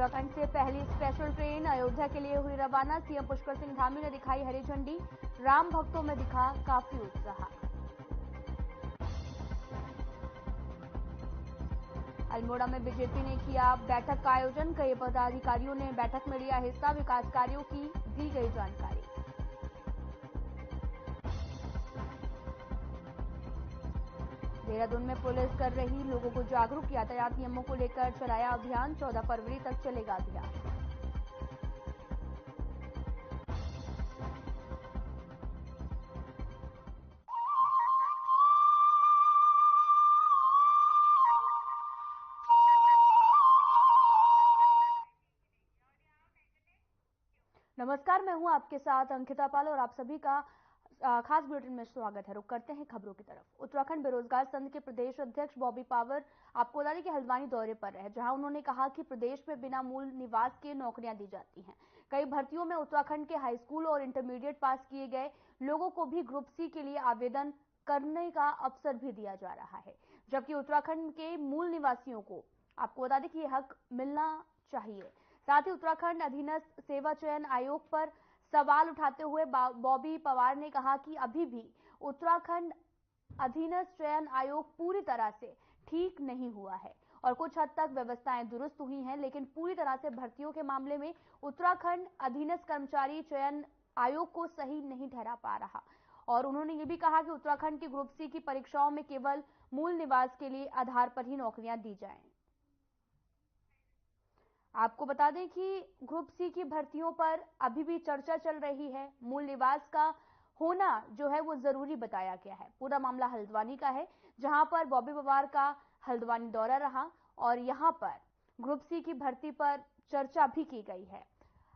उत्तराखंड से पहली special train Ayodhya के लिए हुई रवाना। सीएम पुष्कर सिंह धामी ने दिखाई हरी झंडी। राम भक्तों में दिखा काफी उत्साह। अल्मोड़ा में बीजेपी ने किया बैठक का आयोजन। कई पदाधिकारियों ने बैठक में लिया हिस्सा। विकास कार्यों की दी गई जानकारी। देहरादून में पुलिस कर रही लोगों को जागरूक। यातायात नियमों को लेकर चलाया अभियान। 14 फरवरी तक चलेगा अभियान। नमस्कार, मैं हूं आपके साथ अंकिता पाल और आप सभी का खास बुलेटिन में स्वागत है। रुक करते हैं खबरों की तरफ। उत्तराखंड बेरोजगार संघ के प्रदेश अध्यक्ष बॉबी पावर आपको बता दें कि हल्द्वानी दौरे पर रहे, जहां उन्होंने कहा कि प्रदेश में बिना मूल निवास के नौकरियां दी जाती हैं। कई भर्तियों में उत्तराखंड के हाई स्कूल और इंटरमीडिएट पास किए गए लोगों को भी ग्रुप सी के लिए आवेदन करने का अवसर भी दिया जा रहा है, जबकि उत्तराखंड के मूल निवासियों को आपको बता दें कि यह हक मिलना चाहिए। साथ ही उत्तराखंड अधीनस्थ सेवा चयन आयोग पर सवाल उठाते हुए बॉबी पवार ने कहा कि अभी भी उत्तराखंड अधीनस्थ चयन आयोग पूरी तरह से ठीक नहीं हुआ है और कुछ हद तक व्यवस्थाएं दुरुस्त हुई हैं, लेकिन पूरी तरह से भर्तियों के मामले में उत्तराखंड अधीनस्थ कर्मचारी चयन आयोग को सही नहीं ठहरा पा रहा। और उन्होंने ये भी कहा कि उत्तराखंड की ग्रुप सी की परीक्षाओं में केवल मूल निवास के लिए आधार पर ही नौकरियां दी जाएं। आपको बता दें कि ग्रुप सी की भर्तियों पर अभी भी चर्चा चल रही है। मूल निवास का होना जो है वो जरूरी बताया गया है। पूरा मामला हल्द्वानी का है, जहां पर बॉबी पवार का हल्द्वानी दौरा रहा और यहां पर ग्रुप सी की भर्ती पर चर्चा भी की गई है।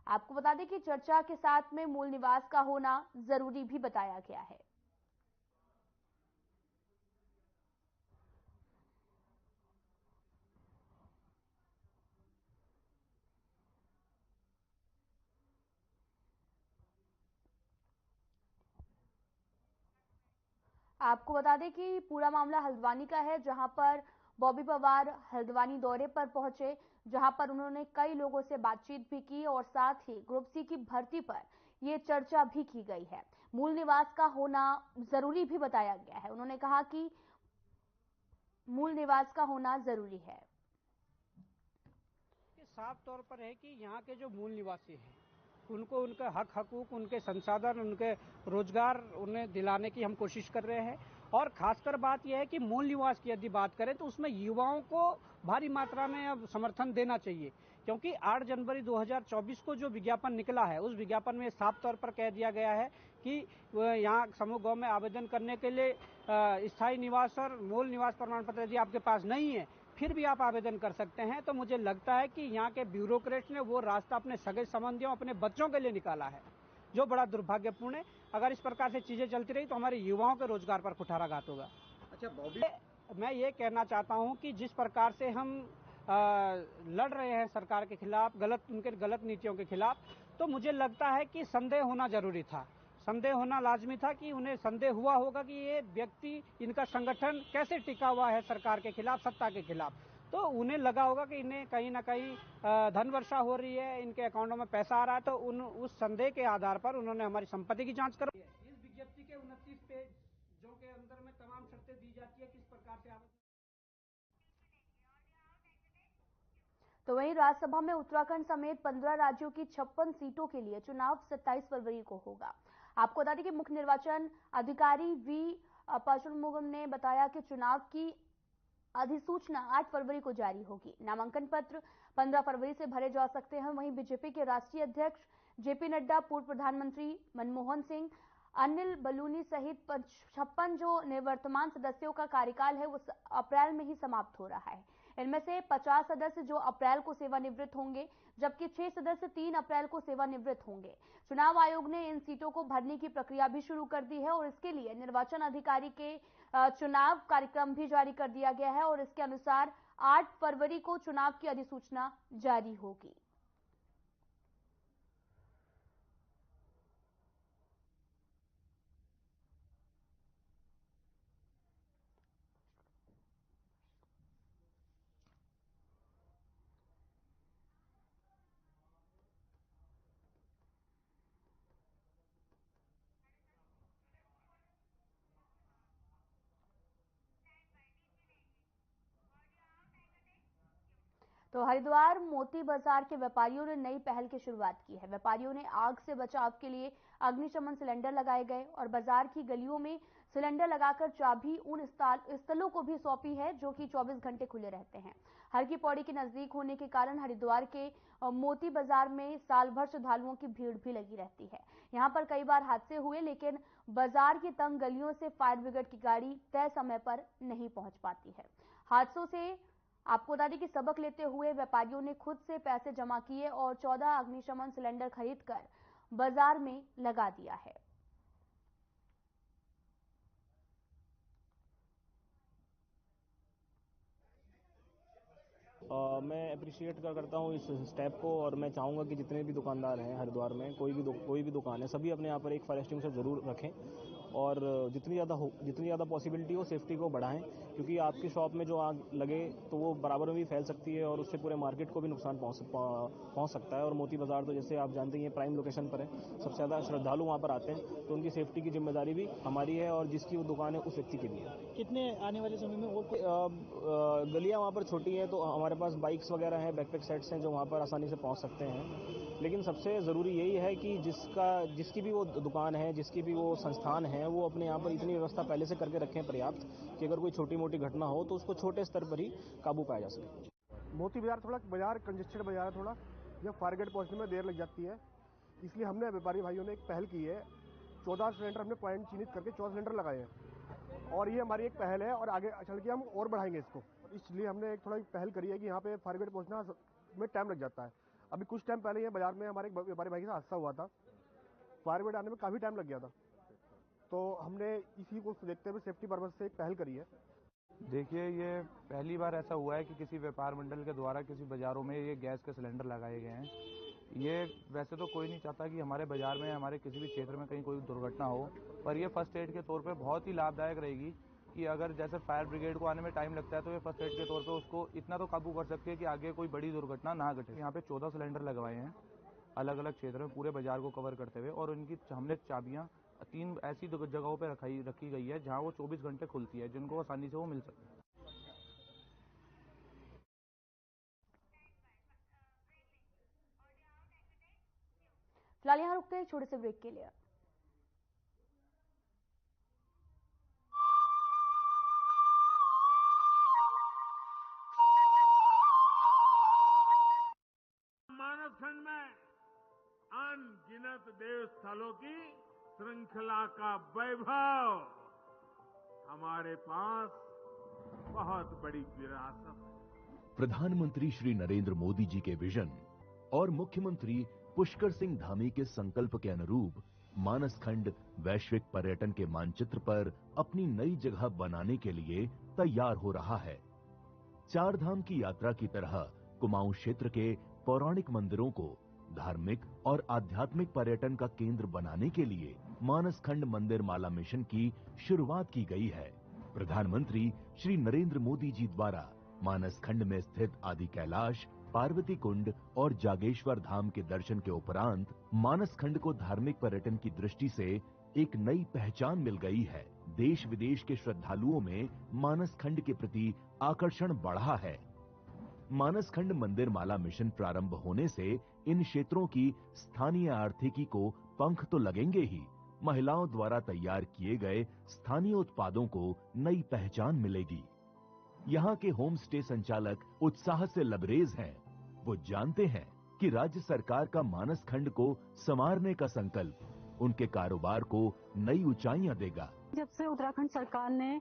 आपको बता दें कि चर्चा के साथ में मूल निवास का होना जरूरी भी बताया गया है। आपको बता दें कि पूरा मामला हल्द्वानी का है, जहां पर बॉबी पवार हल्द्वानी दौरे पर पहुंचे, जहां पर उन्होंने कई लोगों से बातचीत भी की और साथ ही ग्रुप सी की भर्ती पर यह चर्चा भी की गई है। मूल निवास का होना जरूरी भी बताया गया है। उन्होंने कहा कि मूल निवास का होना जरूरी है। साफ तौर पर है कि यहाँ के जो मूल निवासी हैं उनको उनके हक हकूक, उनके संसाधन, उनके रोजगार उन्हें दिलाने की हम कोशिश कर रहे हैं। और खासकर बात यह है कि मूल निवास की यदि बात करें तो उसमें युवाओं को भारी मात्रा में अब समर्थन देना चाहिए, क्योंकि 8 जनवरी 2024 को जो विज्ञापन निकला है उस विज्ञापन में साफ तौर पर कह दिया गया है कि यहाँ समूह गाँव में आवेदन करने के लिए स्थायी निवास और मूल निवास प्रमाण पत्र यदि आपके पास नहीं है फिर भी आप आवेदन कर सकते हैं। तो मुझे लगता है कि यहाँ के ब्यूरोक्रेट्स ने वो रास्ता अपने सगे संबंधियों, अपने बच्चों के लिए निकाला है, जो बड़ा दुर्भाग्यपूर्ण है। अगर इस प्रकार से चीजें चलती रही तो हमारे युवाओं के रोजगार पर कुठाराघात होगा। अच्छा बॉबी, मैं ये कहना चाहता हूँ कि जिस प्रकार से हम लड़ रहे हैं सरकार के खिलाफ, उनके गलत नीतियों के खिलाफ, तो मुझे लगता है कि संदेह होना जरूरी था। संदेह होना लाजमी था कि उन्हें संदेह हुआ होगा कि ये व्यक्ति, इनका संगठन कैसे टिका हुआ है सरकार के खिलाफ, सत्ता के खिलाफ। तो उन्हें लगा होगा कि इन्हें कहीं ना कहीं धन वर्षा हो रही है, इनके अकाउंटों में पैसा आ रहा है। तो उस संदेह के आधार पर उन्होंने हमारी संपत्ति की जांच करवाई है। इस विज्ञप्ति के 29 पेज जो के अंदर में तमाम शर्तें दी जाती है किस प्रकार से तो वहीं राज्यसभा में उत्तराखंड समेत 15 राज्यों की 56 सीटों के लिए चुनाव 27 फरवरी को होगा। आपको बता दें कि मुख्य निर्वाचन अधिकारी वी पशुमुगम ने बताया कि चुनाव की अधिसूचना 8 फरवरी को जारी होगी। नामांकन पत्र 15 फरवरी से भरे जा सकते हैं। वहीं बीजेपी के राष्ट्रीय अध्यक्ष जेपी नड्डा, पूर्व प्रधानमंत्री मनमोहन सिंह, अनिल बलूनी सहित 56 जो निवर्तमान सदस्यों का कार्यकाल है वो अप्रैल में ही समाप्त हो रहा है। इनमें से 50 सदस्य जो अप्रैल को सेवानिवृत्त होंगे, जबकि 6 सदस्य 3 अप्रैल को सेवानिवृत्त होंगे। चुनाव आयोग ने इन सीटों को भरने की प्रक्रिया भी शुरू कर दी है और इसके लिए निर्वाचन अधिकारी के चुनाव कार्यक्रम भी जारी कर दिया गया है और इसके अनुसार 8 फरवरी को चुनाव की अधिसूचना जारी होगी। तो हरिद्वार मोती बाजार के व्यापारियों ने नई पहल की शुरुआत की है। व्यापारियों ने आग से बचाव के लिए अग्निशमन सिलेंडर लगाए गए और बाजार की गलियों में सिलेंडर लगाकर चाबी उन स्थलों को भी सौंपी है जो कि 24 घंटे खुले रहते हैं। हर की पौड़ी के नजदीक होने के कारण हरिद्वार के मोती बाजार में साल भर श्रद्धालुओं की भीड़ भी लगी रहती है। यहाँ पर कई बार हादसे हुए, लेकिन बाजार की तंग गलियों से फायर ब्रिगेड की गाड़ी तय समय पर नहीं पहुंच पाती है। हादसों से आपको बता दें कि सबक लेते हुए व्यापारियों ने खुद से पैसे जमा किए और 14 अग्निशमन सिलेंडर खरीदकर बाजार में लगा दिया है। मैं अप्रिशिएट करता हूँ इस स्टेप को, और मैं चाहूँगा कि जितने भी दुकानदार हैं हरिद्वार में, कोई भी दुकान है, सभी अपने यहाँ पर एक फायर एक्सटिंग्विशर ज़रूर रखें और जितनी ज़्यादा पॉसिबिलिटी हो सेफ्टी को बढ़ाएं, क्योंकि आपकी शॉप में जो आग लगे तो वो बराबर में भी फैल सकती है और उससे पूरे मार्केट को भी नुकसान पहुँच सकता है। और मोती बाजार तो जैसे आप जानते हैं प्राइम लोकेशन पर है, सबसे ज़्यादा श्रद्धालु वहाँ पर आते हैं, तो उनकी सेफ्टी की जिम्मेदारी भी हमारी है और जिसकी वो दुकान है उस व्यक्ति की भी है। कितने आने वाले समय में और गलियाँ वहाँ पर छोटी हैं तो हमारे पास बाइक्स वगैरह हैं, बैकपैक सेट्स हैं जो वहाँ पर आसानी से पहुँच सकते हैं। लेकिन सबसे ज़रूरी यही है कि जिसकी भी वो दुकान है, जिसकी भी वो संस्थान है, वो अपने यहाँ पर इतनी व्यवस्था पहले से करके रखें पर्याप्त कि अगर कोई छोटी मोटी घटना हो तो उसको छोटे स्तर पर ही काबू पाया जा सके। मोती बाजार कंजेस्टेड बाजार है, थोड़ा जब फायर ब्रिगेड पहुँचने में देर लग जाती है, इसलिए हमने व्यापारी भाइयों ने एक पहल की है। 14 सिलेंडर हमने पॉइंट चिन्हित करके 14 सिलेंडर लगाए हैं और ये हमारी एक पहल है और आगे चल के हम और बढ़ाएंगे इसको। इसलिए हमने एक थोड़ा पहल करी है कि यहाँ पे फायर ब्रिगेड पहुँचना में टाइम लग जाता है। अभी कुछ टाइम पहले ये बाजार में हमारे एक व्यापारी भाई के साथ हादसा हुआ था, फायर ब्रिगेड आने में काफ़ी टाइम लग गया था, तो हमने इसी को देखते हुए सेफ्टी पर्पज से एक पहल करी है। देखिए, ये पहली बार ऐसा हुआ है कि किसी व्यापार मंडल के द्वारा किसी बाजारों में ये गैस के सिलेंडर लगाए गए हैं। ये वैसे तो कोई नहीं चाहता कि हमारे बाजार में, हमारे किसी भी क्षेत्र में कहीं कोई दुर्घटना हो, पर ये फर्स्ट एड के तौर पे बहुत ही लाभदायक रहेगी कि अगर जैसे फायर ब्रिगेड को आने में टाइम लगता है तो ये फर्स्ट एड के तौर पे उसको इतना तो काबू कर सकती है कि आगे कोई बड़ी दुर्घटना ना घटे। यहाँ पे 14 सिलेंडर लगवाए हैं अलग अलग क्षेत्र में पूरे बाजार को कवर करते हुए, और उनकी हमने चाबियाँ 3 ऐसी जगहों पे रखी गई है जहाँ वो 24 घंटे खुलती है, जिनको आसानी से वो मिल सकती है। फिलहाल यहाँ रुकते हैं छोटे से ब्रेक के लिए। मानसखंड में अनगिनत देव स्थलों की श्रृंखला का वैभव, हमारे पास बहुत बड़ी विरासत है। प्रधानमंत्री श्री नरेंद्र मोदी जी के विजन और मुख्यमंत्री पुष्कर सिंह धामी के संकल्प के अनुरूप मानसखंड वैश्विक पर्यटन के मानचित्र पर अपनी नई जगह बनाने के लिए तैयार हो रहा है। चार धाम की यात्रा की तरह कुमाऊं क्षेत्र के पौराणिक मंदिरों को धार्मिक और आध्यात्मिक पर्यटन का केंद्र बनाने के लिए मानसखंड मंदिर माला मिशन की शुरुआत की गई है। प्रधानमंत्री श्री नरेंद्र मोदी जी द्वारा मानसखंड में स्थित आदि कैलाश, पार्वती कुंड और जागेश्वर धाम के दर्शन के उपरांत मानसखंड को धार्मिक पर्यटन की दृष्टि से एक नई पहचान मिल गई है। देश विदेश के श्रद्धालुओं में मानसखंड के प्रति आकर्षण बढ़ा है। मानसखंड मंदिर माला मिशन प्रारंभ होने से इन क्षेत्रों की स्थानीय आर्थिकी को पंख तो लगेंगे ही, महिलाओं द्वारा तैयार किए गए स्थानीय उत्पादों को नई पहचान मिलेगी। यहाँ के होम स्टे संचालक उत्साह से लबरेज हैं। वो जानते हैं कि राज्य सरकार का मानसखंड को संवारने का संकल्प उनके कारोबार को नई ऊंचाइयां देगा। जब से उत्तराखंड सरकार ने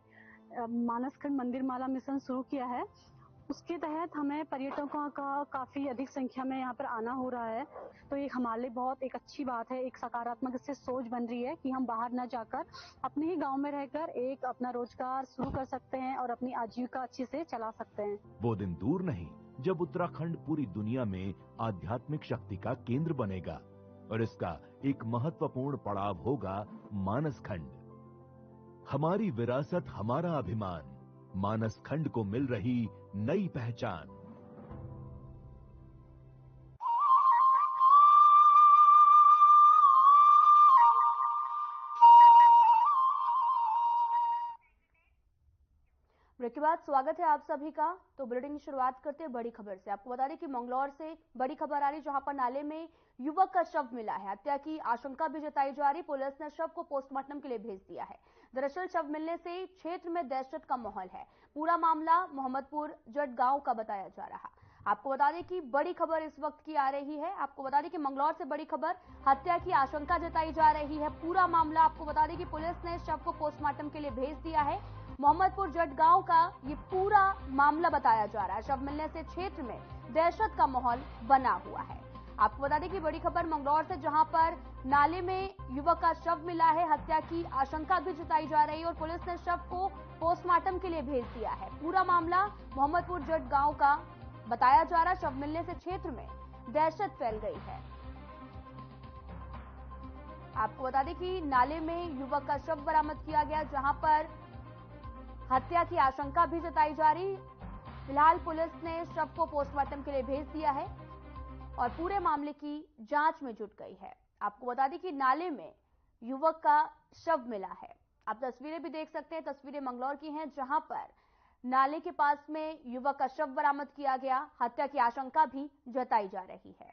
मानसखंड मंदिर माला मिशन शुरू किया है, उसके तहत हमें पर्यटकों का काफी अधिक संख्या में यहाँ पर आना हो रहा है, तो ये हमारे लिए बहुत एक अच्छी बात है। एक सकारात्मक इससे सोच बन रही है कि हम बाहर न जाकर अपने ही गांव में रहकर एक अपना रोजगार शुरू कर सकते हैं और अपनी आजीविका अच्छे से चला सकते हैं। वो दिन दूर नहीं जब उत्तराखंड पूरी दुनिया में आध्यात्मिक शक्ति का केंद्र बनेगा और इसका एक महत्वपूर्ण पड़ाव होगा मानसखंड। हमारी विरासत, हमारा अभिमान, मानसखंड को मिल रही नई पहचान। ब्रेक के बाद स्वागत है आप सभी का। तो बुलेटिन की शुरुआत करते हैं बड़ी खबर से। आपको बता दें कि मंगलौर से बड़ी खबर आ रही, जहां पर नाले में युवक का शव मिला है। हत्या की आशंका भी जताई जा रही। पुलिस ने शव को पोस्टमार्टम के लिए भेज दिया है। दरअसल शव मिलने से क्षेत्र में दहशत का माहौल है। पूरा मामला मोहम्मदपुर जट गांव का बताया जा रहा। आपको बता दें कि बड़ी खबर इस वक्त की आ रही है। आपको बता दें कि मंगलौर से बड़ी खबर, हत्या की आशंका जताई जा रही है। पूरा मामला आपको बता दें कि पुलिस ने शव को पोस्टमार्टम के लिए भेज दिया है। मोहम्मदपुर जट गांव का ये पूरा मामला बताया जा रहा है। शव मिलने से क्षेत्र में दहशत का माहौल बना हुआ है। आपको बता दें कि बड़ी खबर मंगलौर से, जहां पर नाले में युवक का शव मिला है। हत्या की आशंका भी जताई जा रही है और पुलिस ने शव को पोस्टमार्टम के लिए भेज दिया है। पूरा मामला मोहम्मदपुर जट गांव का बताया जा रहा है। शव मिलने से क्षेत्र में दहशत फैल गई है। आपको बता दें कि नाले में युवक का शव बरामद किया गया, जहां पर हत्या की आशंका भी जताई जा रही। फिलहाल पुलिस ने शव को पोस्टमार्टम के लिए भेज दिया है और पूरे मामले की जांच में जुट गई है। आपको बता दें कि नाले में युवक का शव मिला है। आप तस्वीरें भी देख सकते हैं। तस्वीरें मंगलौर की हैं, जहां पर नाले के पास में युवक का शव बरामद किया गया। हत्या की आशंका भी जताई जा रही है।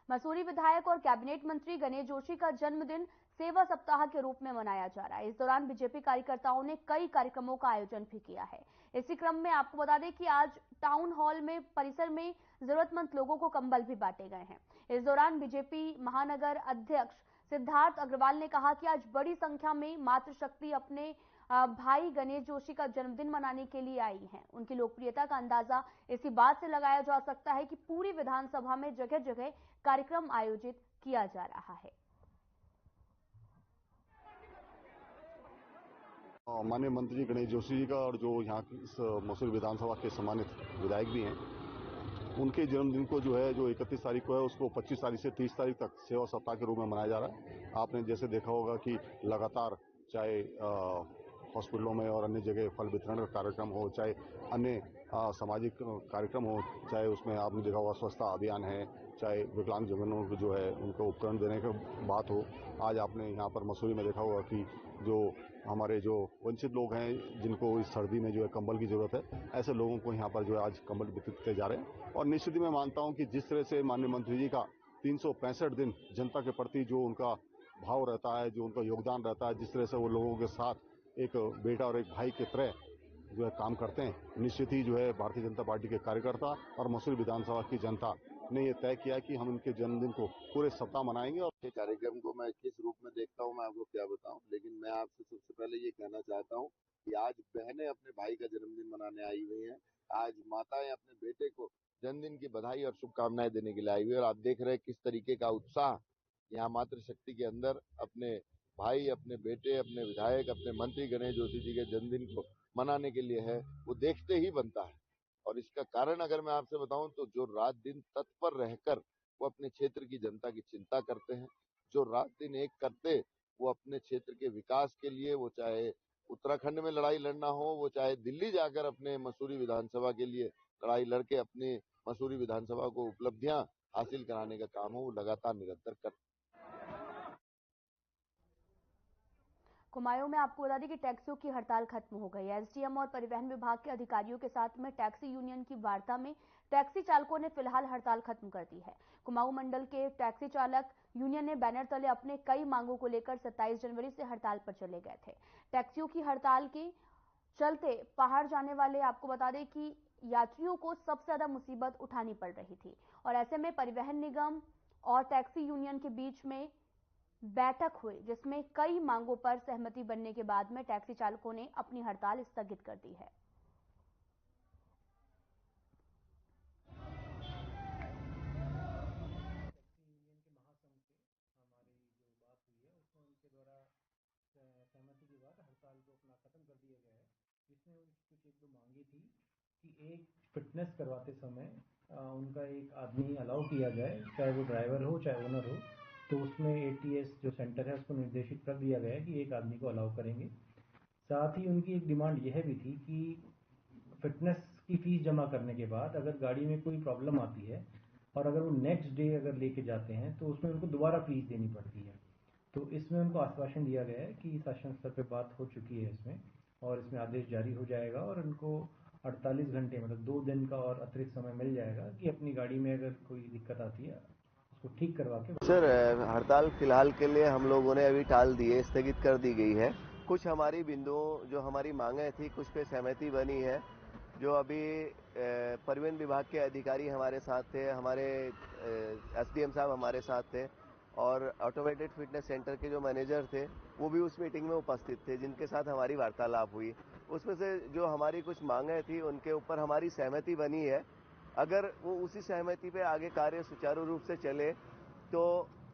मसूरी विधायक और कैबिनेट मंत्री गणेश जोशी का जन्मदिन सेवा सप्ताह के रूप में मनाया जा रहा है। इस दौरान बीजेपी कार्यकर्ताओं ने कई कार्यक्रमों का आयोजन भी किया है। इसी क्रम में आपको बता दें कि आज टाउन हॉल में परिसर में जरूरतमंद लोगों को कंबल भी बांटे गए हैं। इस दौरान बीजेपी महानगर अध्यक्ष सिद्धार्थ अग्रवाल ने कहा कि आज बड़ी संख्या में मातृशक्ति अपने भाई गणेश जोशी का जन्मदिन मनाने के लिए आई हैं। उनकी लोकप्रियता का अंदाजा इसी बात से लगाया जा सकता है कि पूरी विधानसभा में जगह जगह कार्यक्रम आयोजित किया जा रहा है। माननीय मंत्री गणेश जोशी जी का और जो यहाँ की इस मसूरी विधानसभा के सम्मानित विधायक भी हैं, उनके जन्मदिन को जो है, जो 31 तारीख को है, उसको 25 तारीख से 30 तारीख तक सेवा सप्ताह के रूप में मनाया जा रहा है। आपने जैसे देखा होगा कि लगातार चाहे हॉस्पिटलों में और अन्य जगह फल वितरण का कार्यक्रम हो, चाहे अन्य सामाजिक कार्यक्रम हो, चाहे उसमें आपने देखा होगा स्वच्छता अभियान है, चाहे विकलांग जनों को जो है उनको उपकरण देने की बात हो। आज आपने यहाँ पर मसूरी में देखा होगा कि जो हमारे जो वंचित लोग हैं, जिनको इस सर्दी में जो है कंबल की जरूरत है, ऐसे लोगों को यहाँ पर जो है आज कंबल वितरित किए जा रहे हैं। और निश्चित ही मैं मानता हूँ कि जिस तरह से माननीय मंत्री जी का 365 दिन जनता के प्रति जो उनका भाव रहता है, जो उनका योगदान रहता है, जिस तरह से वो लोगों के साथ एक बेटा और एक भाई की तरह जो है काम करते हैं, निश्चित ही जो है भारतीय जनता पार्टी के कार्यकर्ता और मसूरी विधानसभा की जनता ने ये तय किया कि हम उनके जन्मदिन को पूरे सप्ताह मनाएंगे। और ये कार्यक्रम को मैं किस रूप में देखता हूँ मैं आपको क्या बताऊं, लेकिन मैं आपसे सबसे पहले ये कहना चाहता हूँ कि आज बहनें अपने भाई का जन्मदिन मनाने आई हुई हैं। आज माताएं अपने बेटे को जन्मदिन की बधाई और शुभकामनाएं देने के लिए आई हुई है। और आप देख रहे हैं किस तरीके का उत्साह यहाँ मातृशक्ति के अंदर अपने भाई, अपने बेटे, अपने विधायक, अपने मंत्री गणेश जोशी जी के जन्मदिन को मनाने के लिए है, वो देखते ही बनता है। और इसका कारण अगर मैं आपसे बताऊं तो जो रात दिन तत्पर रहकर वो अपने क्षेत्र की जनता की चिंता करते हैं, जो रात दिन एक करते वो अपने क्षेत्र के विकास के लिए, वो चाहे उत्तराखंड में लड़ाई लड़ना हो, वो चाहे दिल्ली जाकर अपने मसूरी विधानसभा के लिए लड़ाई लड़के अपने मसूरी विधानसभा को उपलब्धियां हासिल कराने का काम हो, वो लगातार निरंतर करते। कुमाऊं में आपको बता दें कि टैक्सियों की हड़ताल खत्म हो गई है। एसडीएम और परिवहन विभाग के अधिकारियों के साथ में टैक्सी यूनियन की वार्ता में टैक्सी चालकों ने फिलहाल हड़ताल खत्म कर दी है। कुमाऊं मंडल के टैक्सी चालक यूनियन ने बैनर तले अपने कई मांगों को लेकर 27 जनवरी से हड़ताल पर चले गए थे। टैक्सियों की हड़ताल के चलते पहाड़ जाने वाले आपको बता दें कि यात्रियों को सबसे ज्यादा मुसीबत उठानी पड़ रही थी और ऐसे में परिवहन निगम और टैक्सी यूनियन के बीच में बैठक हुई, जिसमें कई मांगों पर सहमति बनने के बाद में टैक्सी चालकों ने अपनी हड़ताल स्थगित कर दी है। सहमति के बाद हड़ताल को अपना खत्म कर दिया गया है, जिसमें कुछ एक दो मांगे थी कि एक फिटनेस करवाते समय उनका एक आदमी अलाउ किया जाए, चाहे वो ड्राइवर हो चाहे ओनर हो, तो उसमें एटीएस जो सेंटर है उसको निर्देशित कर दिया गया है कि एक आदमी को अलाउ करेंगे। साथ ही उनकी एक डिमांड यह भी थी कि फिटनेस की फीस जमा करने के बाद अगर गाड़ी में कोई प्रॉब्लम आती है और अगर वो नेक्स्ट डे अगर लेके जाते हैं तो उसमें उनको दोबारा फीस देनी पड़ती है। तो इसमें उनको आश्वासन दिया गया है कि शासन स्तर पे बात हो चुकी है इसमें, और इसमें आदेश जारी हो जाएगा और उनको 48 घंटे मतलब 2 दिन का और अतिरिक्त समय मिल जाएगा कि अपनी गाड़ी में अगर कोई दिक्कत आती है उसको ठीक करवा के। सर, हड़ताल फिलहाल के लिए हम लोगों ने अभी टाल दी है, स्थगित कर दी गई है। कुछ हमारी बिंदुओं जो हमारी मांगें थी कुछ पे सहमति बनी है। जो अभी परिवहन विभाग के अधिकारी हमारे साथ थे, हमारे एसडीएम साहब हमारे साथ थे और ऑटोमेटेड फिटनेस सेंटर के जो मैनेजर थे वो भी उस मीटिंग में उपस्थित थे, जिनके साथ हमारी वार्तालाप हुई। उसमें से जो हमारी कुछ मांगें थी उनके ऊपर हमारी सहमति बनी है। अगर वो उसी सहमति पे आगे कार्य सुचारू रूप से चले तो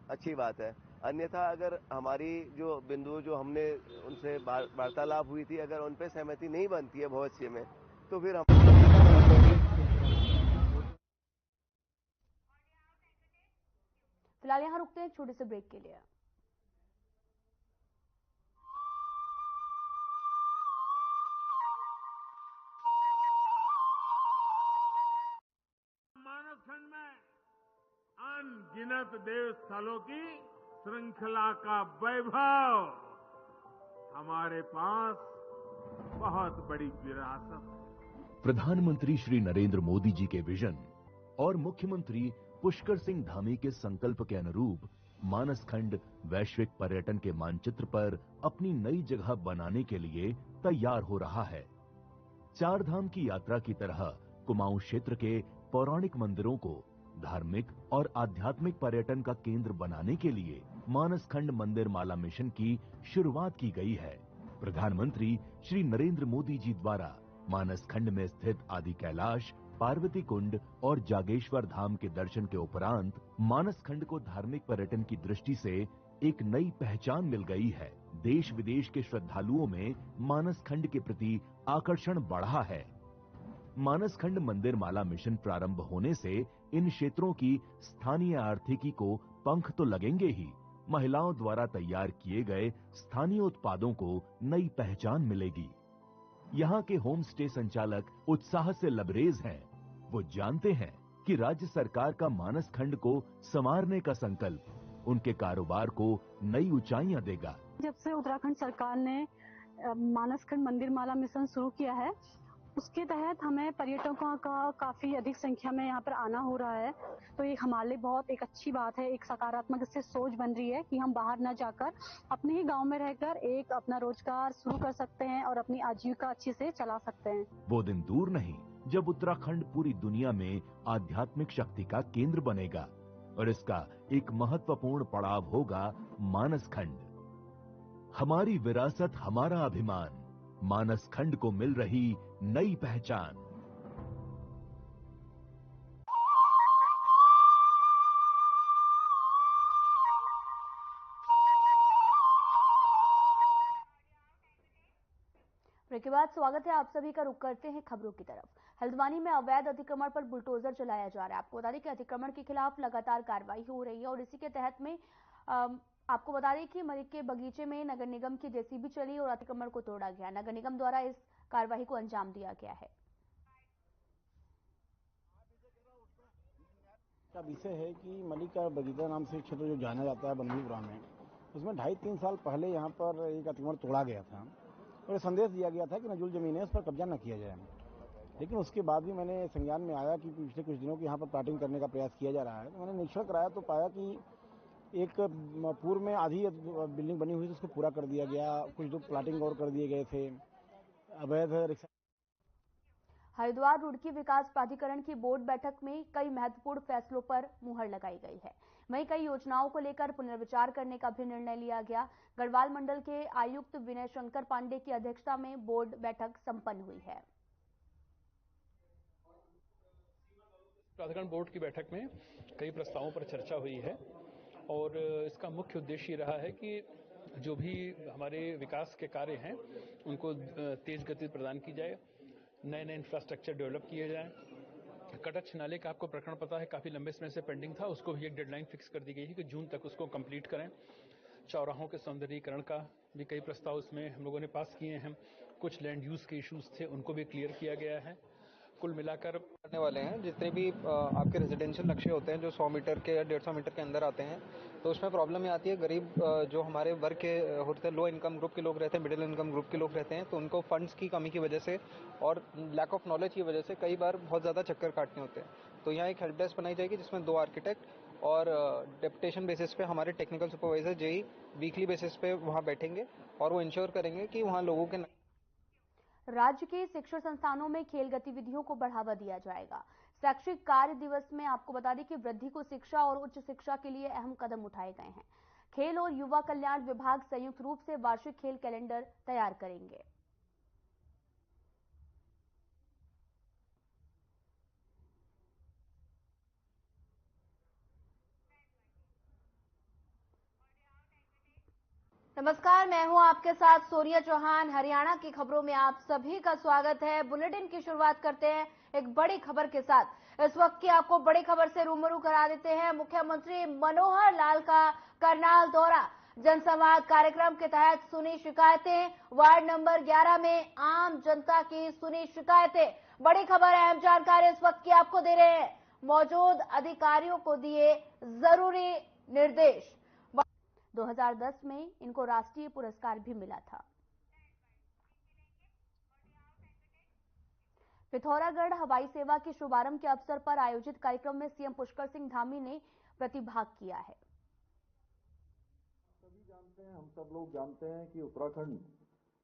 अच्छी बात है, अन्यथा अगर हमारी जो बिंदु जो हमने उनसे वार्तालाप हुई थी अगर उन पे सहमति नहीं बनती है भविष्य में तो फिर हम फिलहाल यहाँ रुकते हैं छोटे से ब्रेक के लिए। मानसखंड में अनगिनत देव स्थलों की श्रृंखला का वैभव, हमारे पास बहुत बड़ी विरासत है। प्रधानमंत्री श्री नरेंद्र मोदी जी के विजन और मुख्यमंत्री पुष्कर सिंह धामी के संकल्प के अनुरूप मानसखंड वैश्विक पर्यटन के मानचित्र पर अपनी नई जगह बनाने के लिए तैयार हो रहा है। चार धाम की यात्रा की तरह कुमाऊं क्षेत्र के पौराणिक मंदिरों को धार्मिक और आध्यात्मिक पर्यटन का केंद्र बनाने के लिए मानसखंड मंदिर माला मिशन की शुरुआत की गई है। प्रधानमंत्री श्री नरेंद्र मोदी जी द्वारा मानसखंड में स्थित आदि कैलाश, पार्वती कुंड और जागेश्वर धाम के दर्शन के उपरांत मानसखंड को धार्मिक पर्यटन की दृष्टि से एक नई पहचान मिल गई है। देश विदेश के श्रद्धालुओं में मानसखंड के प्रति आकर्षण बढ़ा है। मानसखंड मंदिर माला मिशन प्रारंभ होने से इन क्षेत्रों की स्थानीय आर्थिकी को पंख तो लगेंगे ही, महिलाओं द्वारा तैयार किए गए स्थानीय उत्पादों को नई पहचान मिलेगी। यहाँ के होम स्टे संचालक उत्साह से लबरेज हैं। वो जानते हैं कि राज्य सरकार का मानसखंड को संवारने का संकल्प उनके कारोबार को नई ऊंचाइयां देगा। जब से उत्तराखंड सरकार ने मानसखंड मंदिर माला मिशन शुरू किया है उसके तहत हमें पर्यटकों का काफी अधिक संख्या में यहाँ पर आना हो रहा है, तो ये हमारे लिए बहुत एक अच्छी बात है। एक सकारात्मक इससे सोच बन रही है कि हम बाहर न जाकर अपने ही गांव में रहकर एक अपना रोजगार शुरू कर सकते हैं और अपनी आजीविका अच्छी से चला सकते हैं। वो दिन दूर नहीं जब उत्तराखंड पूरी दुनिया में आध्यात्मिक शक्ति का केंद्र बनेगा और इसका एक महत्वपूर्ण पड़ाव होगा मानसखंड। हमारी विरासत, हमारा अभिमान, मानसखंड को मिल रही नई पहचान। ब्रेक के बाद स्वागत है आप सभी का। रुक करते हैं खबरों की तरफ। हल्द्वानी में अवैध अतिक्रमण पर बुलडोजर चलाया जा रहा है। आपको बता दें कि अतिक्रमण के खिलाफ लगातार कार्रवाई हो रही है और इसी के तहत में आपको बता दें कि मलिक के बगीचे में नगर निगम की जेसीबी चली और अतिक्रमण को तोड़ा गया। नगर निगम द्वारा इस कार्रवाई को अंजाम दिया गया है। का विषय है कि मलिक का बगीचा नाम से क्षेत्र जो जाना जाता है बंदीपुरा में, उसमें 2.5-3 साल पहले यहाँ पर एक अतिक्रमण तोड़ा गया था और संदेश दिया गया था कि नजूल जमीन है, उस पर कब्जा न किया जाए। लेकिन उसके बाद भी मैंने संज्ञान में आया कि पिछले कुछ दिनों के यहाँ पर प्लाटिंग करने का प्रयास किया जा रहा है। तो मैंने निरीक्षण कराया तो पाया कि एक पूर्व में आधी बिल्डिंग बनी हुई थी, उसको पूरा कर दिया गया। कुछ जो प्लाटिंग और कर दिए गए थे। अवैध रिक्शा। हरिद्वार रुड़की विकास प्राधिकरण की बोर्ड बैठक में कई महत्वपूर्ण फैसलों पर मुहर लगाई गई है। वहीं कई योजनाओं को लेकर पुनर्विचार करने का भी निर्णय लिया गया। गढ़वाल मंडल के आयुक्त विनय शंकर पांडे की अध्यक्षता में बोर्ड बैठक संपन्न हुई है। प्राधिकरण बोर्ड की बैठक में कई प्रस्तावों पर चर्चा हुई है और इसका मुख्य उद्देश्य रहा है कि जो भी हमारे विकास के कार्य हैं उनको तेज गति प्रदान की जाए, नए नए इंफ्रास्ट्रक्चर डेवलप किए जाएं। कटच नाले का आपको प्रकरण पता है, काफी लंबे समय से पेंडिंग था, उसको भी एक डेडलाइन फिक्स कर दी गई है कि जून तक उसको कंप्लीट करें। चौराहों के सौंदर्यीकरण का भी कई प्रस्ताव इसमें हम लोगों ने पास किए हैं। कुछ लैंड यूज के इश्यूज थे, उनको भी क्लियर किया गया है। कुल मिलाकर करने वाले हैं। जितने भी आपके रेजिडेंशियल नक्शे होते हैं जो 100 मीटर के या 150 मीटर के अंदर आते हैं, तो उसमें प्रॉब्लम ये आती है, गरीब जो हमारे वर्ग के होते हैं, लो इनकम ग्रुप के लोग रहते हैं, मिडिल इनकम ग्रुप के लोग रहते हैं, तो उनको फंड्स की कमी की वजह से और लैक ऑफ नॉलेज की वजह से कई बार बहुत ज़्यादा चक्कर काटने होते हैं। तो यहाँ एक हेल्प डेस्क बनाई जाएगी जिसमें 2 आर्किटेक्ट और डेपुटेशन बेसिस पे हमारे technical supervisor JE weekly basis पे वहाँ बैठेंगे और वो इंश्योर करेंगे कि वहाँ लोगों के राज्य के शिक्षण संस्थानों में खेल गतिविधियों को बढ़ावा दिया जाएगा। शैक्षिक कार्य दिवस में आपको बता दें कि वृद्धि को शिक्षा और उच्च शिक्षा के लिए अहम कदम उठाए गए हैं। खेल और युवा कल्याण विभाग संयुक्त रूप से वार्षिक खेल कैलेंडर तैयार करेंगे। नमस्कार, मैं हूं आपके साथ सोनिया चौहान। हरियाणा की खबरों में आप सभी का स्वागत है। बुलेटिन की शुरुआत करते हैं एक बड़ी खबर के साथ। इस वक्त की आपको बड़ी खबर से रूबरू करा देते हैं। मुख्यमंत्री मनोहर लाल का करनाल दौरा, जनसंवाद कार्यक्रम के तहत सुनी शिकायतें। वार्ड नंबर 11 में आम जनता की सुनी शिकायतें। बड़ी खबर, अहम जानकारी इस वक्त की आपको दे रहे हैं। मौजूद अधिकारियों को दिए जरूरी निर्देश। 2010 में इनको राष्ट्रीय पुरस्कार भी मिला था। पिथौरागढ़ हवाई सेवा के शुभारंभ के अवसर पर आयोजित कार्यक्रम में सीएम पुष्कर सिंह धामी ने प्रतिभाग किया है। सभी जानते हैं, हम सब लोग जानते हैं कि उत्तराखंड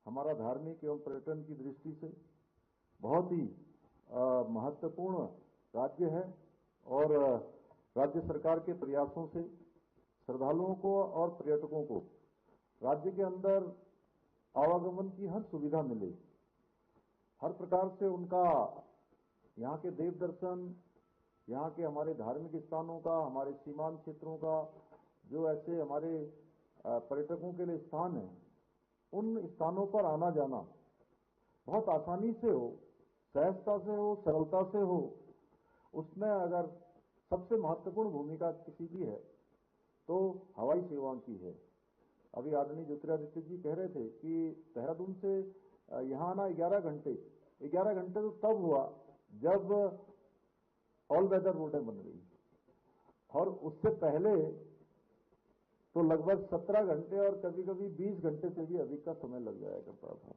हमारा धार्मिक एवं पर्यटन की दृष्टि से बहुत ही महत्वपूर्ण राज्य है और राज्य सरकार के प्रयासों से श्रद्धालुओं को और पर्यटकों को राज्य के अंदर आवागमन की हर सुविधा मिले, हर प्रकार से उनका यहाँ के देव दर्शन, यहाँ के हमारे धार्मिक स्थानों का, हमारे सीमांत क्षेत्रों का जो ऐसे हमारे पर्यटकों के लिए स्थान है, उन स्थानों पर आना जाना बहुत आसानी से हो, सहजता से हो, सरलता से हो। उसमें अगर सबसे महत्वपूर्ण भूमिका किसी की है तो हवाई सेवाओं की है। अभी आदरणीय ज्योतिरादित्य जी कह रहे थे कि देहरादून से यहाँ आना 11 घंटे तो तब हुआ जब ऑल वेदर रोडें बन गई, और उससे पहले तो लगभग 17 घंटे और कभी कभी 20 घंटे से भी अधिक का समय लग जाया करता था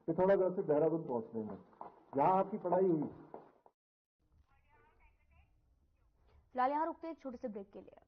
पिथौरागढ़ से देहरादून पहुंचने में, जहां आपकी पढ़ाई हुई। फिलहाल यहाँ रुकते हैं एक छोटे से ब्रेक के लिए।